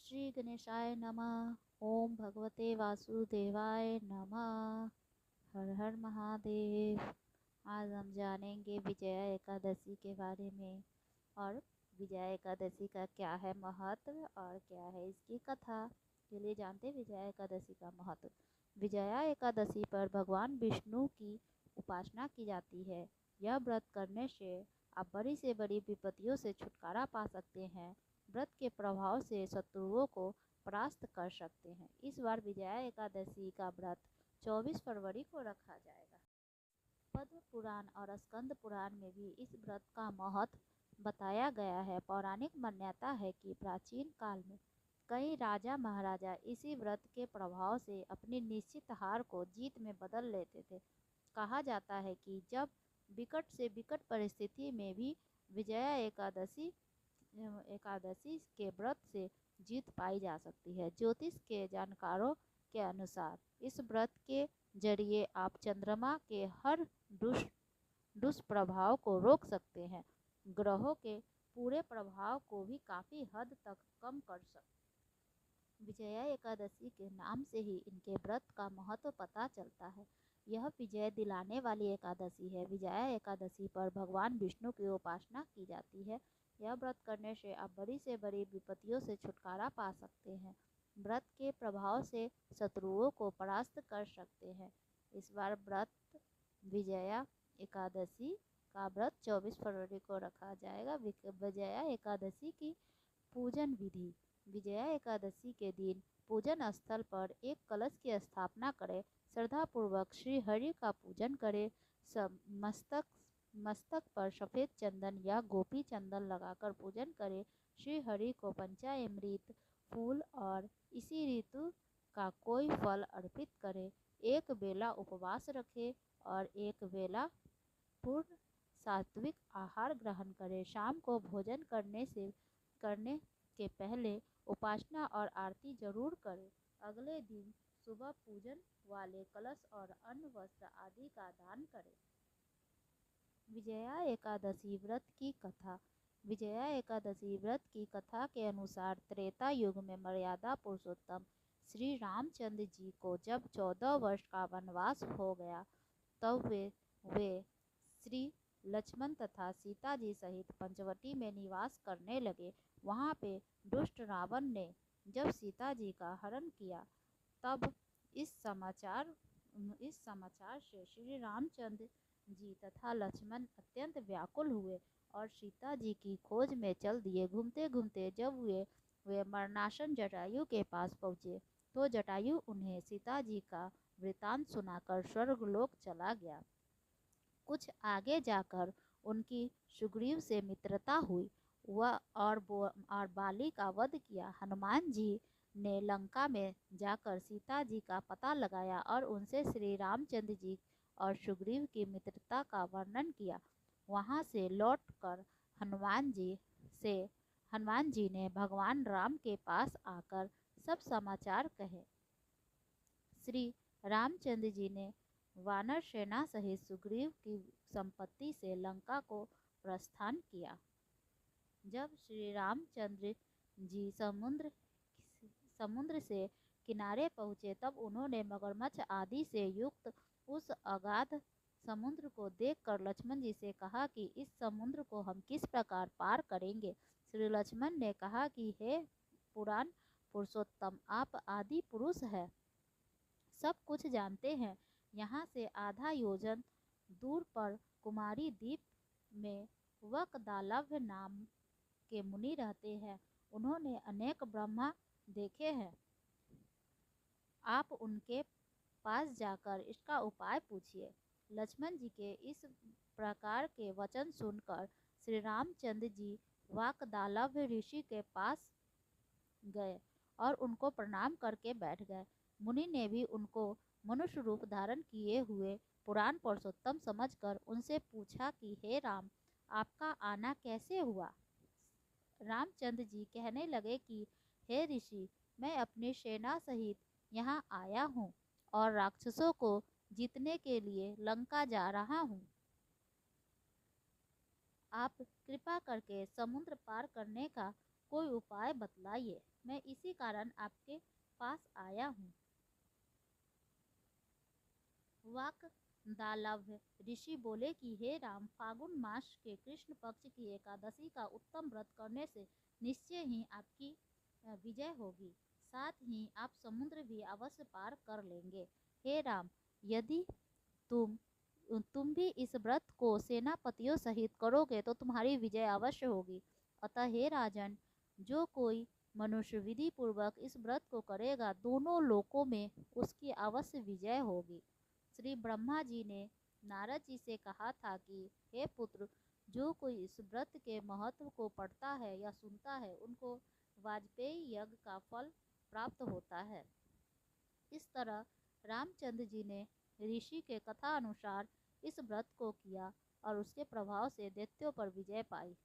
श्री गणेशाय नमः। ओम भगवते वासुदेवाय नमः। हर हर महादेव। आज हम जानेंगे विजया एकादशी के बारे में और विजया एकादशी का क्या है महत्व और क्या है इसकी कथा। चलिए जानते हैं विजया एकादशी का महत्व। विजया एकादशी पर भगवान विष्णु की उपासना की जाती है। यह व्रत करने से आप बड़ी से बड़ी विपत्तियों से छुटकारा पा सकते हैं। व्रत के प्रभाव से शत्रुओं को परास्त कर सकते हैं। इस बार विजया एकादशी का व्रत 24 फरवरी को रखा जाएगा। पद्म पुराण और स्कंद पुराण में भी इस व्रत का महत्व बताया गया है। पौराणिक मान्यता है कि प्राचीन काल में कई राजा महाराजा इसी व्रत के प्रभाव से अपनी निश्चित हार को जीत में बदल लेते थे। कहा जाता है कि जब विकट से विकट परिस्थिति में भी विजया एकादशी के व्रत से जीत पाई जा सकती है। ज्योतिष के जानकारों के अनुसार इस व्रत के जरिए आप चंद्रमा के हर दुष्प्रभाव को रोक सकते हैं। ग्रहों के पूरे प्रभाव को भी काफी हद तक कम कर सकते। विजया एकादशी के नाम से ही इनके व्रत का महत्व पता चलता है। यह विजय दिलाने वाली एकादशी है। विजया एकादशी पर भगवान विष्णु की उपासना की जाती है। यह व्रत करने से आप बड़ी से बड़ी विपत्तियों से छुटकारा पा सकते हैं। व्रत के प्रभाव से शत्रुओं को परास्त कर सकते हैं। इस बार व्रत विजया एकादशी का व्रत 24 फरवरी को रखा जाएगा। विजया एकादशी की पूजन विधि। विजया एकादशी के दिन पूजन स्थल पर एक कलश की स्थापना करें। श्रद्धा पूर्वक श्री हरि का पूजन करें। मस्तक पर सफेद चंदन या गोपी चंदन लगाकर पूजन करें। श्री हरि को पंचामृत फूल और इसी ऋतु का कोई फल अर्पित करें। एक बेला उपवास रखें और एक बेला पूर्ण सात्विक आहार ग्रहण करें। शाम को भोजन करने के पहले उपासना और आरती जरूर करें। अगले दिन सुबह पूजन वाले कलश और अन्न वस्त्र आदि का दान करें। विजया एकादशी व्रत की कथा। विजया एकादशी व्रत की कथा के अनुसार त्रेता युग में मर्यादा पुरुषोत्तम श्री रामचंद्र जी को जब 14 वर्ष का वनवास हो गया तब वे श्री लक्ष्मण तथा सीता जी सहित पंचवटी में निवास करने लगे। वहाँ पे दुष्ट रावण ने जब सीता जी का हरण किया तब इस समाचार से श्री रामचंद्र जी तथा लक्ष्मण अत्यंत व्याकुल हुए और सीता जी की खोज में चल दिए। घूमते घूमते जब वे मरणासन जटायु के पास पहुँचे तो जटायु उन्हें सीता जी का वृतांत सुनाकर स्वर्गलोक चला गया। कुछ आगे जाकर उनकी सुग्रीव से मित्रता हुई और बाली का वध किया। हनुमान जी ने लंका में जाकर सीता जी का पता लगाया और उनसे श्री रामचंद्र जी और सुग्रीव की मित्रता का वर्णन किया। वहां से लौटकर हनुमान जी ने भगवान राम के पास आकर सब समाचार कहे। श्री रामचंद्र जी ने वानर सेना सहित सुग्रीव की संपत्ति से लंका को प्रस्थान किया। जब श्री रामचंद्र जी समुद्र से किनारे पहुँचे तब उन्होंने मगरमच्छ आदि से युक्त उस अगाध समुद्र को देखकर लक्ष्मण जी से कहा कि इस समुद्र को हम किस प्रकार पार करेंगे। श्री लक्ष्मण ने कहा कि हे पुराण पुरुषोत्तम, आप आदि पुरुष हैं, सब कुछ जानते हैं। यहाँ से आधा योजन दूर पर कुमारी द्वीप में वकदालव्य नाम के मुनि रहते हैं। उन्होंने अनेक ब्रह्मा देखे हैं। आप उनके पास जाकर इसका उपाय पूछिए। लक्ष्मण जी के इस प्रकार के वचन सुनकर श्री रामचंद्र जी वाकदालव्य ऋषि के पास गए और उनको प्रणाम करके बैठ गए। मुनि ने भी उनको मनुष्य रूप धारण किए हुए पुराण पुरुषोत्तम समझकर उनसे पूछा कि हे राम, आपका आना कैसे हुआ। रामचंद्र जी कहने लगे कि हे ऋषि, मैं अपनी सेना सहित यहाँ आया हूँ और राक्षसों को जीतने के लिए लंका जा रहा हूँ। आप कृपा करके समुद्र पार करने का कोई उपाय बतलाइए, मैं इसी कारण आपके पास आया हूँ। वाक्दालव्य ऋषि बोले कि हे राम, फागुन मास के कृष्ण पक्ष की एकादशी का उत्तम व्रत करने से निश्चय ही आपकी विजय होगी, साथ ही आप समुद्र भी अवश्य पार कर लेंगे। हे राम, यदि तुम भी इस व्रत को सेनापतियों सहित करोगे तो तुम्हारी विजय अवश्य होगी। अतः हे राजन, जो कोई मनुष्य विधि पूर्वक इस व्रत को करेगा, दोनों लोकों में उसकी अवश्य विजय होगी। श्री ब्रह्मा जी ने नारद जी से कहा था कि हे पुत्र, जो कोई इस व्रत के महत्व को पढ़ता है या सुनता है, उनको वाजपेयी यज्ञ का फल प्राप्त होता है। इस तरह रामचंद्र जी ने ऋषि के कथा अनुसार इस व्रत को किया और उसके प्रभाव से दैत्यों पर विजय पाई।